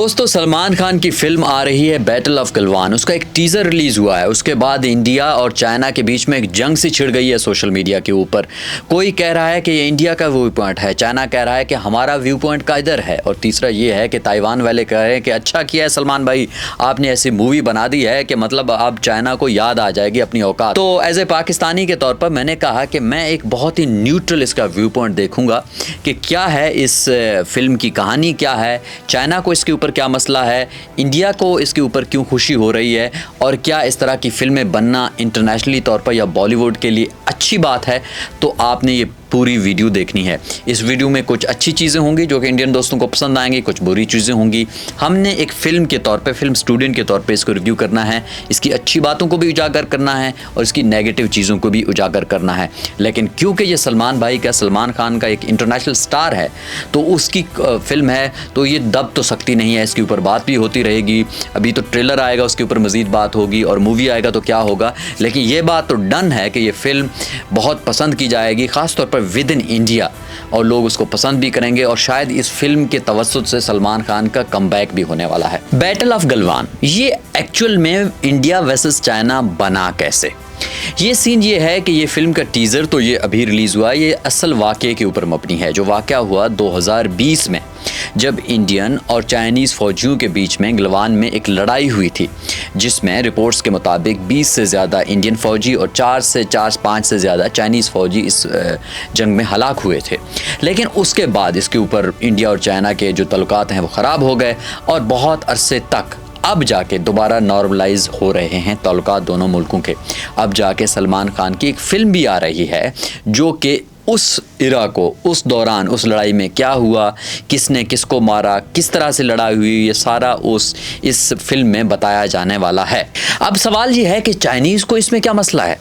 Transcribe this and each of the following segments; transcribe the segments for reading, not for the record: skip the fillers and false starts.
दोस्तों, सलमान खान की फिल्म आ रही है बैटल ऑफ गलवान। उसका एक टीजर रिलीज हुआ है। उसके बाद इंडिया और चाइना के बीच में एक जंग सी छिड़ गई है सोशल मीडिया के ऊपर। कोई कह रहा है कि ये इंडिया का व्यू पॉइंट है, चाइना कह रहा है कि हमारा व्यू पॉइंट का इधर है, और तीसरा ये है कि ताइवान वाले कह रहे हैं कि अच्छा किया है सलमान भाई, आपने ऐसी मूवी बना दी है कि मतलब अब चाइना को याद आ जाएगी अपनी औकात। तो एज ए पाकिस्तानी के तौर पर मैंने कहा कि मैं एक बहुत ही न्यूट्रल इसका व्यू पॉइंट देखूंगा कि क्या है इस फिल्म की कहानी, क्या है चाइना को इसके ऊपर क्या मसला है, इंडिया को इसके ऊपर क्यों खुशी हो रही है, और क्या इस तरह की फिल्में बनना इंटरनेशनली तौर पर या बॉलीवुड के लिए अच्छी बात है। तो आपने ये पूरी वीडियो देखनी है। इस वीडियो में कुछ अच्छी चीज़ें होंगी जो कि इंडियन दोस्तों को पसंद आएंगी, कुछ बुरी चीज़ें होंगी। हमने एक फ़िल्म के तौर पे, फिल्म स्टूडेंट के तौर पे इसको रिव्यू करना है, इसकी अच्छी बातों को भी उजागर करना है और इसकी नेगेटिव चीज़ों को भी उजागर करना है। लेकिन क्योंकि ये सलमान खान का एक इंटरनेशनल स्टार है, तो उसकी फिल्म है, तो ये दब तो सकती नहीं है, इसके ऊपर बात भी होती रहेगी। अभी तो ट्रेलर आएगा, उसके ऊपर मज़ीद बात होगी, और मूवी आएगा तो क्या होगा। लेकिन ये बात तो डन है कि ये फ़िल्म बहुत पसंद की जाएगी, ख़ास तौर पर विद इन इंडिया, और लोग उसको पसंद भी करेंगे, और शायद इस फिल्म के तवज्जुद से सलमान खान का कमबैक भी होने वाला है। बैटल ऑफ गलवान ये एक्चुअल में इंडिया वर्सेस चाइना बना कैसे, ये सीन ये है कि ये फिल्म का टीज़र तो ये अभी रिलीज़ हुआ। ये असल वाक़े के ऊपर मबनी है, जो वाक़या हुआ 2020 में, जब इंडियन और चाइनीज़ फ़ौजियों के बीच में गलवान में एक लड़ाई हुई थी, जिसमें रिपोर्ट्स के मुताबिक 20 से ज़्यादा इंडियन फ़ौजी और 4-5 से ज़्यादा चाइनीज़ फ़ौजी इस जंग में हलाक हुए थे। लेकिन उसके बाद इसके ऊपर इंडिया और चाइना के जो तल्लुकात हैं वो ख़राब हो गए, और बहुत अरसे तक अब जाके दोबारा नॉर्मलाइज हो रहे हैं ताल्लुकात दोनों मुल्कों के। अब जाके सलमान खान की एक फ़िल्म भी आ रही है जो कि उस इरा को, उस दौरान, उस लड़ाई में क्या हुआ, किसने किसको मारा, किस तरह से लड़ाई हुई, ये सारा इस फिल्म में बताया जाने वाला है। अब सवाल ये है कि चाइनीज़ को इसमें क्या मसला है।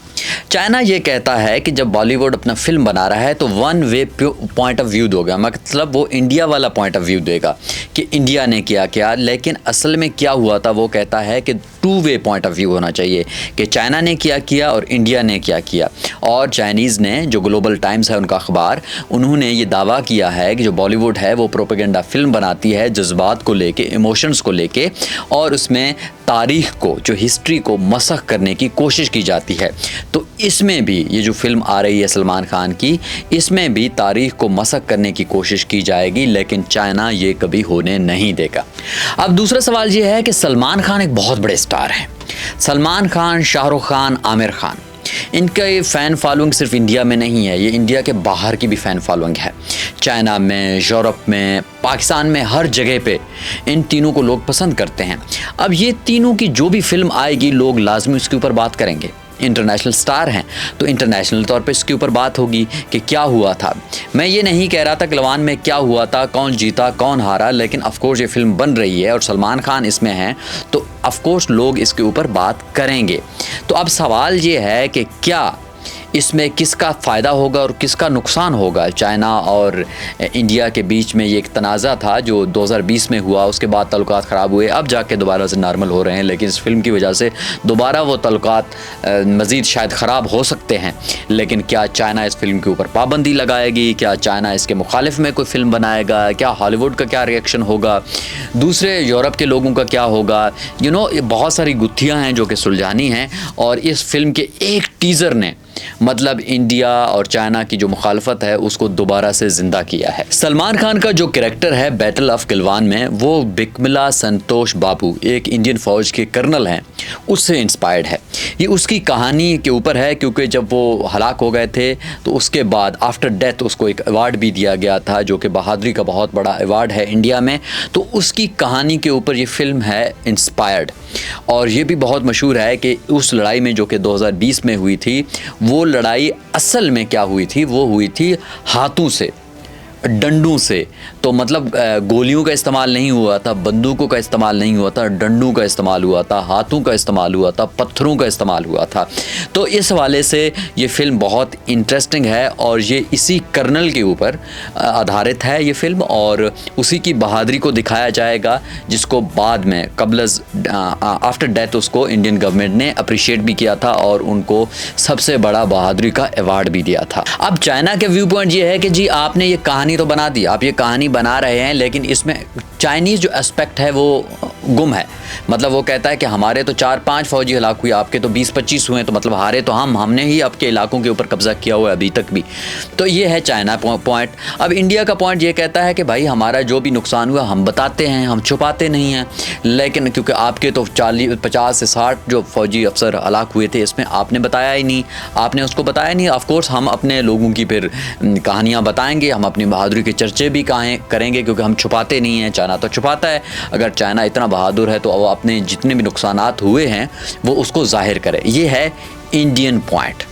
चाइना ये कहता है कि जब बॉलीवुड अपना फिल्म बना रहा है तो one way point of view दोगा, मतलब वो इंडिया वाला पॉइंट ऑफ व्यू देगा कि इंडिया ने किया क्या। लेकिन असल में क्या हुआ था, वो कहता है कि two way point of view होना चाहिए कि चाइना ने किया और इंडिया ने क्या किया। और चाइनीज़ ने, जो ग्लोबल टाइम्स है उनका अखबार, उन्होंने ये दावा किया है कि जो बॉलीवुड है वो प्रोपेगेंडा फिल्म बनाती है जज्बात को लेके, इमोशंस को लेके, और उसमें तारीख़ को, जो हिस्ट्री को मसख करने की कोशिश की जाती है। तो इसमें भी ये जो फिल्म आ रही है सलमान खान की, इसमें भी तारीख़ को मसख करने की कोशिश की जाएगी, लेकिन चाइना ये कभी होने नहीं देगा। अब दूसरा सवाल ये है कि सलमान खान एक बहुत बड़े स्टार हैं। सलमान खान, शाहरुख खान, आमिर खान, इनका ये फ़ैन फॉलोइंग सिर्फ इंडिया में नहीं है, ये इंडिया के बाहर की भी फ़ैन फॉलोइंग है। चाइना में, यूरोप में, पाकिस्तान में, हर जगह पे इन तीनों को लोग पसंद करते हैं। अब ये तीनों की जो भी फिल्म आएगी, लोग लाजमी उसके ऊपर बात करेंगे। इंटरनेशनल स्टार हैं तो इंटरनेशनल तौर पे इसके ऊपर बात होगी कि क्या हुआ था। मैं ये नहीं कह रहा था गलवान में क्या हुआ था, कौन जीता कौन हारा, लेकिन ऑफकोर्स ये फिल्म बन रही है और सलमान खान इसमें हैं, तो ऑफकोर्स लोग इसके ऊपर बात करेंगे। तो अब सवाल ये है कि क्या इसमें किसका फ़ायदा होगा और किसका नुकसान होगा। चाइना और इंडिया के बीच में ये एक तनाज़ा था जो 2020 में हुआ, उसके बाद तल्लुकात ख़राब हुए, अब जाके दोबारा से नॉर्मल हो रहे हैं। लेकिन इस फिल्म की वजह से दोबारा वो तल्लुकात मज़ीद शायद ख़राब हो सकते हैं। लेकिन क्या चाइना इस फिल्म के ऊपर पाबंदी लगाएगी, क्या चाइना इसके मुखालिफ में कोई फ़िल्म बनाएगा, क्या हॉलीवुड का क्या रिएक्शन होगा, दूसरे यूरोप के लोगों का क्या होगा। बहुत सारी गुत्थियाँ हैं जो कि सुलझानी हैं, और इस फिल्म के एक टीज़र ने मतलब इंडिया और चाइना की जो मुखालफत है उसको दोबारा से ज़िंदा किया है। सलमान खान का जो कैरेक्टर है बैटल ऑफ गलवान में, वो बिकमिला संतोष बाबू, एक इंडियन फ़ौज के कर्नल हैं, उससे इंस्पायर्ड है। ये उसकी कहानी के ऊपर है, क्योंकि जब वो हलाक हो गए थे तो उसके बाद आफ्टर डेथ उसको एक अवार्ड भी दिया गया था, जो कि बहादुरी का बहुत बड़ा अवार्ड है इंडिया में। तो उसकी कहानी के ऊपर ये फिल्म है इंस्पायर्ड। और ये भी बहुत मशहूर है कि उस लड़ाई में जो कि 2020 में हुई थी, वो लड़ाई असल में क्या हुई थी, वो हुई थी हाथों से, डंडों से। तो मतलब गोलियों का इस्तेमाल नहीं हुआ था, बंदूकों का इस्तेमाल नहीं हुआ था, डंडों का इस्तेमाल हुआ था, हाथों का इस्तेमाल हुआ था, पत्थरों का इस्तेमाल हुआ था। तो इस हवाले से ये फ़िल्म बहुत इंटरेस्टिंग है, और ये इसी कर्नल के ऊपर आधारित है ये फ़िल्म, और उसी की बहादुरी को दिखाया जाएगा, जिसको बाद में आफ्टर डेथ उसको इंडियन गवर्नमेंट ने अप्रिशिएट भी किया था और उनको सबसे बड़ा बहादुरी का अवार्ड भी दिया था। अब चाइना के व्यू पॉइंट ये है कि जी आपने ये कहानी तो बना दी, आप ये कहानी बना रहे हैं, लेकिन इसमें चाइनीज़ जो एस्पेक्ट है वो गुम है। मतलब वो कहता है कि हमारे तो 4-5 फौजी हलाक हुए, आपके तो 20-25 हुए, तो मतलब हारे तो हमने ही आपके इलाकों के ऊपर कब्जा किया हुआ है अभी तक भी। तो ये है चाइना पॉइंट। अब इंडिया का पॉइंट ये कहता है कि भाई हमारा जो भी नुकसान हुआ हम बताते हैं, हम छुपाते नहीं हैं। लेकिन क्योंकि आपके तो 50 से 60 जो फौजी अफसर हलाक हुए थे, इसमें आपने बताया ही नहीं, आपने उसको बताया नहीं। ऑफकोर्स हम अपने लोगों की फिर कहानियाँ बताएंगे, हम अपनी बहादुरी के चर्चे भी करेंगे, क्योंकि हम छुपाते नहीं हैं। चाइना तो छुपाता है। अगर चाइना इतना बहादुर है तो वो अपने जितने भी नुकसानात हुए हैं वो उसको जाहिर करे। ये है इंडियन पॉइंट।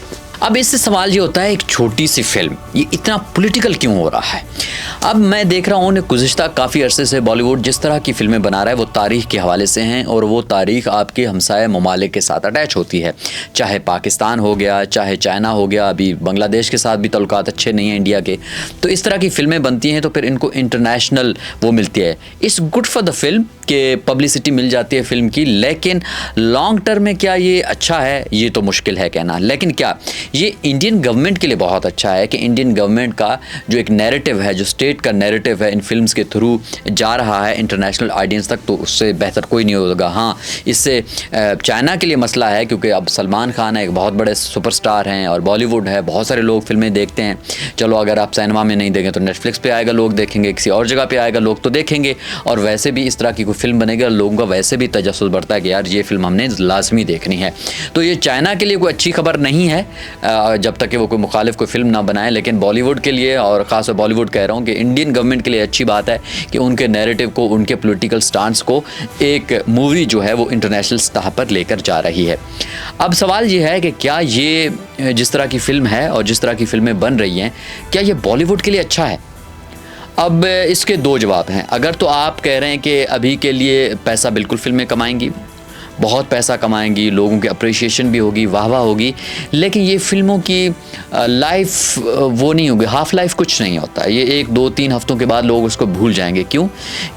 अब इससे सवाल ये होता है, एक छोटी सी फिल्म ये इतना पॉलिटिकल क्यों हो रहा है? अब मैं देख रहा हूँ गुज़िश्ता काफ़ी अरसे से बॉलीवुड जिस तरह की फ़िल्में बना रहा है वो तारीख़ के हवाले से हैं, और वो तारीख़ आपके हमसाया ममालिक के साथ अटैच होती है। चाहे पाकिस्तान हो गया, चाहे चाइना हो गया, अभी बांग्लादेश के साथ भी तल्लुकात अच्छे नहीं हैं इंडिया के। तो इस तरह की फ़िल्में बनती हैं तो फिर इनको इंटरनेशनल वो मिलती है। It's good for the film कि पब्लिसिटी मिल जाती है फ़िल्म की, लेकिन लॉन्ग टर्म में क्या ये अच्छा है, ये तो मुश्किल है कहना। लेकिन क्या ये इंडियन गवर्नमेंट के लिए बहुत अच्छा है कि इंडियन गवर्नमेंट का जो एक नैरेटिव है, जो स्टेट का नैरेटिव है, इन फिल्म्स के थ्रू जा रहा है इंटरनेशनल ऑडियंस तक, तो उससे बेहतर कोई नहीं होगा। हाँ, इससे चाइना के लिए मसला है क्योंकि अब सलमान खान है, एक बहुत बड़े सुपरस्टार हैं, और बॉलीवुड है, बहुत सारे लोग फिल्में देखते हैं। चलो अगर आप सिनेमा में नहीं देखें तो नेटफ्लिक्स पे आएगा, लोग देखेंगे, किसी और जगह पे आएगा, लोग तो देखेंगे। और वैसे भी इस तरह की कोई फिल्म बनेगी और लोगों का वैसे भी तजस्सुस बढ़ता है कि यार ये फिल्म हमने लाजमी देखनी है। तो ये चाइना के लिए कोई अच्छी खबर नहीं है जब तक कि वो कोई मुखालिफ कोई फिल्म ना बनाए, लेकिन बॉलीवुड के लिए, और ख़ासतौर बॉलीवुड कह रहा हूँ, कि इंडियन गवर्नमेंट के लिए अच्छी बात है कि उनके नैरेटिव को, उनके पॉलिटिकल स्टांस को एक मूवी जो है वो इंटरनेशनल सतह पर लेकर जा रही है। अब सवाल ये है कि क्या ये जिस तरह की फ़िल्म है और जिस तरह की फ़िल्में बन रही हैं, क्या ये बॉलीवुड के लिए अच्छा है? अब इसके दो जवाब हैं। अगर तो आप कह रहे हैं कि अभी के लिए पैसा बिल्कुल फ़िल्में कमाएंगी, बहुत पैसा कमाएंगी, लोगों की अप्रिसिएशन भी होगी, वाह-वाह होगी, लेकिन ये फ़िल्मों की लाइफ वो नहीं होगी, हाफ़ लाइफ कुछ नहीं होता। ये 1, 2, 3 हफ़्तों के बाद लोग उसको भूल जाएंगे। क्यों?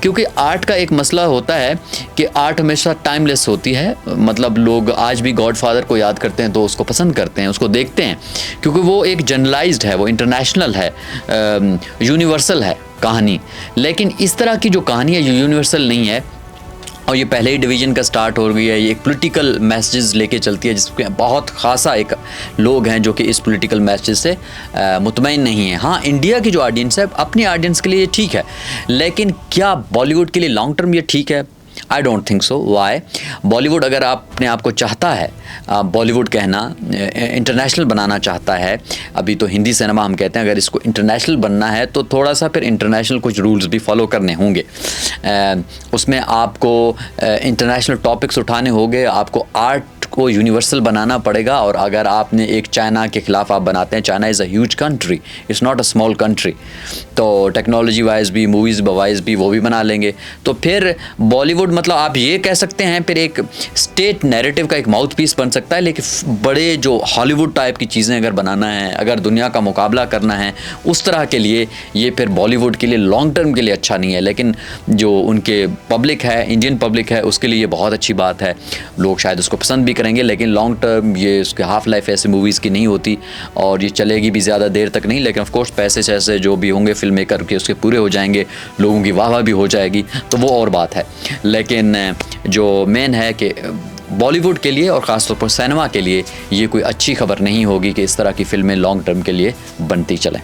क्योंकि आर्ट का एक मसला होता है कि आर्ट हमेशा टाइमलेस होती है। मतलब लोग आज भी गॉडफ़ादर को याद करते हैं तो उसको पसंद करते हैं, उसको देखते हैं, क्योंकि वो एक जनरलाइज्ड है, वो इंटरनेशनल है, यूनिवर्सल है कहानी। लेकिन इस तरह की जो कहानी है, ये यूनिवर्सल नहीं है, और ये पहले ही डिवीज़न का स्टार्ट हो गई है। ये एक पॉलिटिकल मैसेजेस लेके चलती है, जिसमें बहुत खासा एक लोग हैं जो कि इस पॉलिटिकल मैसेज से मुतमईन नहीं है। हाँ, इंडिया की जो ऑडियंस है, अपनी ऑडियंस के लिए ये ठीक है, लेकिन क्या बॉलीवुड के लिए लॉन्ग टर्म ये ठीक है? I don't think so. Why? Bollywood अगर अपने आप को चाहता है, बॉलीवुड कहना इंटरनेशनल बनाना चाहता है, अभी तो हिंदी सिनेमा हम कहते हैं, अगर इसको इंटरनेशनल बनना है तो थोड़ा सा फिर इंटरनेशनल कुछ रूल्स भी फॉलो करने होंगे। उसमें आपको इंटरनेशनल टॉपिक्स उठाने होंगे, आपको आर्ट को यूनिवर्सल बनाना पड़ेगा। और अगर आपने एक चाइना के ख़िलाफ़ आप बनाते हैं, China is a huge country, it's not a small country, तो टेक्नोलॉजी वाइज भी, मूवीज़ वाइज भी वो भी बना लेंगे। तो फिर बॉलीवुड, मतलब आप ये कह सकते हैं, फिर एक स्टेट नैरेटिव का एक माउथ पीस बन सकता है। लेकिन बड़े जो हॉलीवुड टाइप की चीज़ें अगर बनाना है, अगर दुनिया का मुकाबला करना है, उस तरह के लिए ये फिर बॉलीवुड के लिए लॉन्ग टर्म के लिए अच्छा नहीं है। लेकिन जो उनके पब्लिक है, इंडियन पब्लिक है, उसके लिए ये बहुत अच्छी बात है, लोग शायद उसको पसंद भी करेंगे। लेकिन लॉन्ग टर्म ये उसके हाफ लाइफ ऐसे मूवीज़ की नहीं होती, और ये चलेगी भी ज़्यादा देर तक नहीं। लेकिन ऑफ कोर्स पैसे जैसे जो भी होंगे फिल्म मेकर के, उसके पूरे हो जाएंगे, लोगों की वाह-वाह भी हो जाएगी, तो वो और बात है। लेकिन जो मेन है कि बॉलीवुड के लिए और ख़ासतौर पर सिनेमा के लिए ये कोई अच्छी खबर नहीं होगी कि इस तरह की फ़िल्में लॉन्ग टर्म के लिए बनती चलें।